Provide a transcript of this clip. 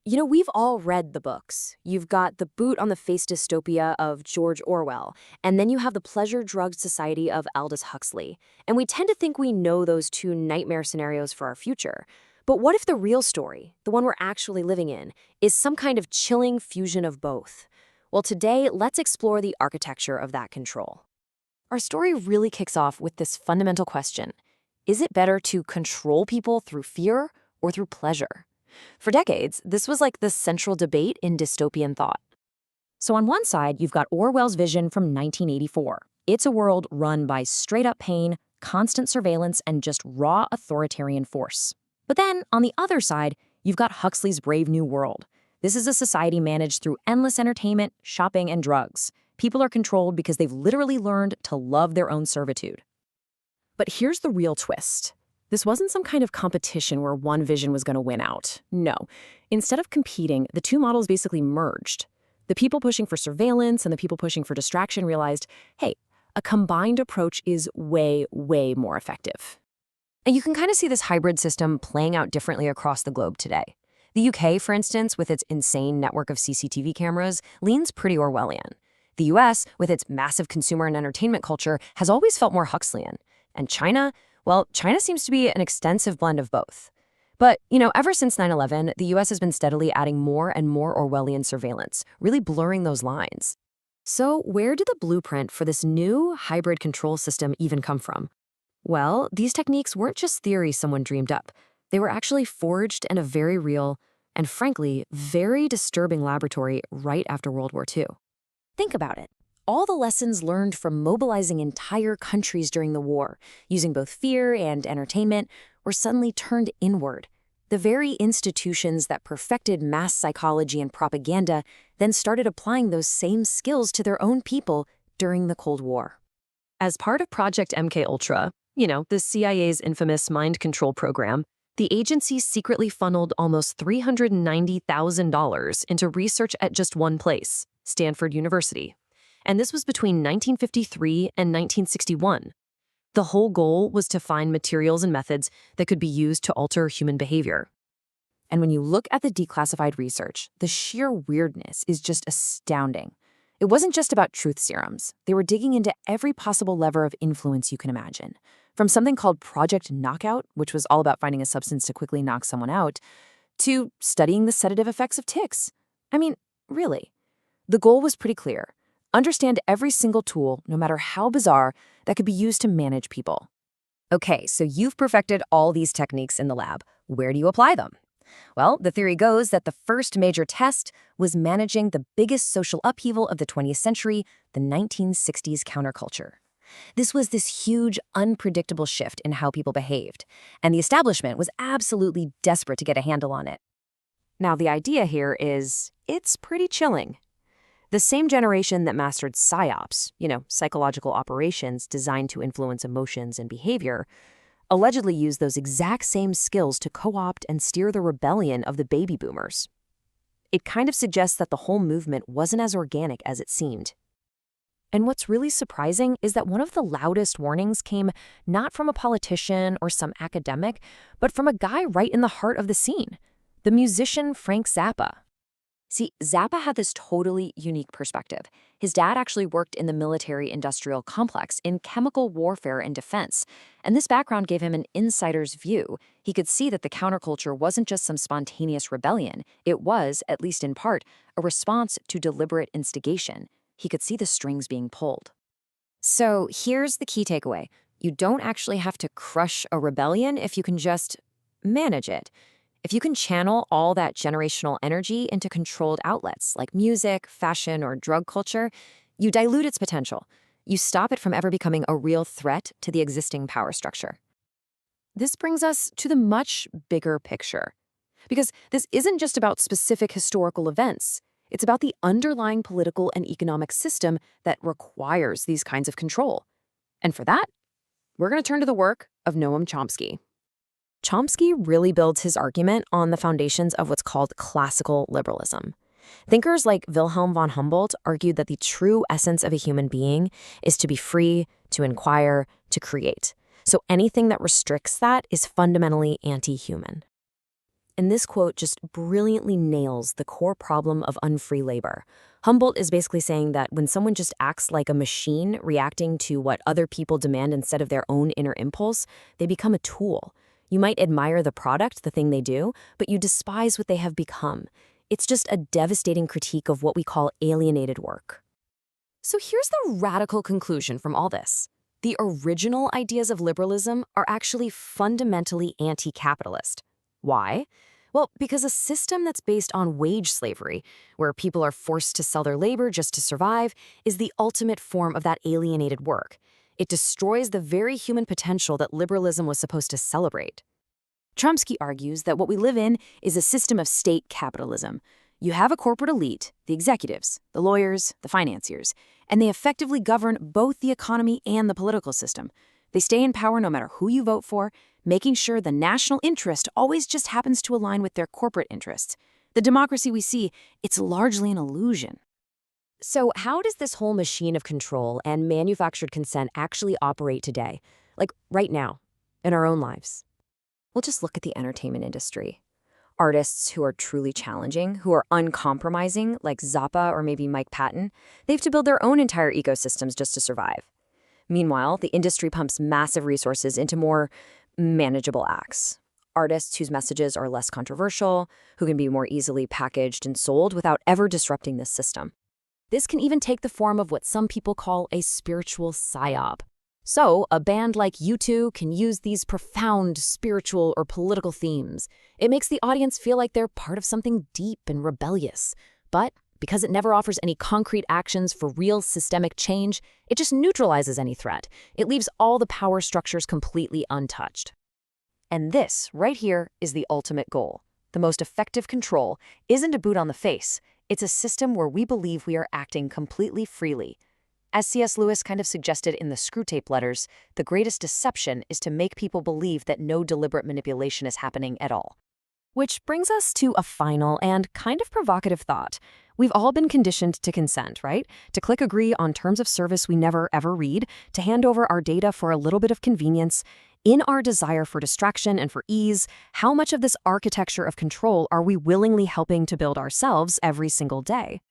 We've all read the books. You've got the boot on the face dystopia of George Orwell, and then you have the pleasure-drugged society of Aldous Huxley. And we tend to think we know those two nightmare scenarios for our future. But what if the real story, the one we're actually living in, is some kind of chilling fusion of both? Well, today, let's explore the architecture of that control. Our story really kicks off with this fundamental question. Is it better to control people through fear or through pleasure? For decades, this was like the central debate in dystopian thought. So on one side, you've got Orwell's vision from 1984. It's a world run by straight-up pain, constant surveillance, and just raw authoritarian force. But then, on the other side, you've got Huxley's Brave New World. This is a society managed through endless entertainment, shopping, and drugs. People are controlled because they've literally learned to love their own servitude. But here's the real twist. This wasn't some kind of competition where one vision was going to win out. No. Instead of competing, the two models basically merged. The people pushing for surveillance and the people pushing for distraction realized, hey, a combined approach is way, way more effective. And you can kind of see this hybrid system playing out differently across the globe today. The UK, for instance, with its insane network of CCTV cameras, leans pretty Orwellian. The US, with its massive consumer and entertainment culture, has always felt more Huxleyan. And China? Well, China seems to be an extensive blend of both. But, ever since 9/11, the US has been steadily adding more and more Orwellian surveillance, really blurring those lines. So where did the blueprint for this new hybrid control system even come from? Well, these techniques weren't just theories someone dreamed up. They were actually forged in a very real and, frankly, very disturbing laboratory right after World War II. Think about it. All the lessons learned from mobilizing entire countries during the war, using both fear and entertainment, were suddenly turned inward. The very institutions that perfected mass psychology and propaganda then started applying those same skills to their own people during the Cold War. As part of Project MKUltra, the CIA's infamous mind control program, the agency secretly funneled almost $390,000 into research at just one place, Stanford University. And this was between 1953 and 1961. The whole goal was to find materials and methods that could be used to alter human behavior. And when you look at the declassified research, the sheer weirdness is just astounding. It wasn't just about truth serums. They were digging into every possible lever of influence you can imagine. From something called Project Knockout, which was all about finding a substance to quickly knock someone out, to studying the sedative effects of tics. I mean, really. The goal was pretty clear. Understand every single tool, no matter how bizarre, that could be used to manage people. Okay, so you've perfected all these techniques in the lab. Where do you apply them? Well, the theory goes that the first major test was managing the biggest social upheaval of the 20th century, the 1960s counterculture. This was this huge, unpredictable shift in how people behaved, and the establishment was absolutely desperate to get a handle on it. Now, the idea here is, it's pretty chilling. The same generation that mastered psyops, psychological operations designed to influence emotions and behavior, allegedly used those exact same skills to co-opt and steer the rebellion of the baby boomers. It kind of suggests that the whole movement wasn't as organic as it seemed. And what's really surprising is that one of the loudest warnings came not from a politician or some academic, but from a guy right in the heart of the scene, the musician Frank Zappa. See, Zappa had this totally unique perspective. His dad actually worked in the military-industrial complex in chemical warfare and defense, and this background gave him an insider's view. He could see that the counterculture wasn't just some spontaneous rebellion. It was, at least in part, a response to deliberate instigation. He could see the strings being pulled. So here's the key takeaway. You don't actually have to crush a rebellion if you can just manage it. If you can channel all that generational energy into controlled outlets like music, fashion, or drug culture, you dilute its potential. You stop it from ever becoming a real threat to the existing power structure. This brings us to the much bigger picture. Because this isn't just about specific historical events. It's about the underlying political and economic system that requires these kinds of control. And for that, we're going to turn to the work of Noam Chomsky. Chomsky really builds his argument on the foundations of what's called classical liberalism. Thinkers like Wilhelm von Humboldt argued that the true essence of a human being is to be free, to inquire, to create. So anything that restricts that is fundamentally anti-human. And this quote just brilliantly nails the core problem of unfree labor. Humboldt is basically saying that when someone just acts like a machine reacting to what other people demand instead of their own inner impulse, they become a tool. You might admire the product, the thing they do, but you despise what they have become. It's just a devastating critique of what we call alienated work. So here's the radical conclusion from all this. The original ideas of liberalism are actually fundamentally anti-capitalist. Why? Well, because a system that's based on wage slavery, where people are forced to sell their labor just to survive, is the ultimate form of that alienated work. It destroys the very human potential that liberalism was supposed to celebrate. Chomsky argues that what we live in is a system of state capitalism. You have a corporate elite, the executives, the lawyers, the financiers, and they effectively govern both the economy and the political system. They stay in power no matter who you vote for, making sure the national interest always just happens to align with their corporate interests. The democracy we see, it's largely an illusion. So how does this whole machine of control and manufactured consent actually operate today? Like right now, in our own lives? We'll just look at the entertainment industry. Artists who are truly challenging, who are uncompromising, like Zappa or maybe Mike Patton, they have to build their own entire ecosystems just to survive. Meanwhile, the industry pumps massive resources into more manageable acts. Artists whose messages are less controversial, who can be more easily packaged and sold without ever disrupting this system. This can even take the form of what some people call a spiritual psyop. So, a band like U2 can use these profound spiritual or political themes. It makes the audience feel like they're part of something deep and rebellious. But because it never offers any concrete actions for real systemic change, it just neutralizes any threat. It leaves all the power structures completely untouched. And this, right here, is the ultimate goal. The most effective control isn't a boot on the face. It's a system where we believe we are acting completely freely. As C.S. Lewis kind of suggested in the Screwtape Letters, the greatest deception is to make people believe that no deliberate manipulation is happening at all. Which brings us to a final and kind of provocative thought. We've all been conditioned to consent, right? To click agree on terms of service we never ever read, to hand over our data for a little bit of convenience. In our desire for distraction and for ease, how much of this architecture of control are we willingly helping to build ourselves every single day?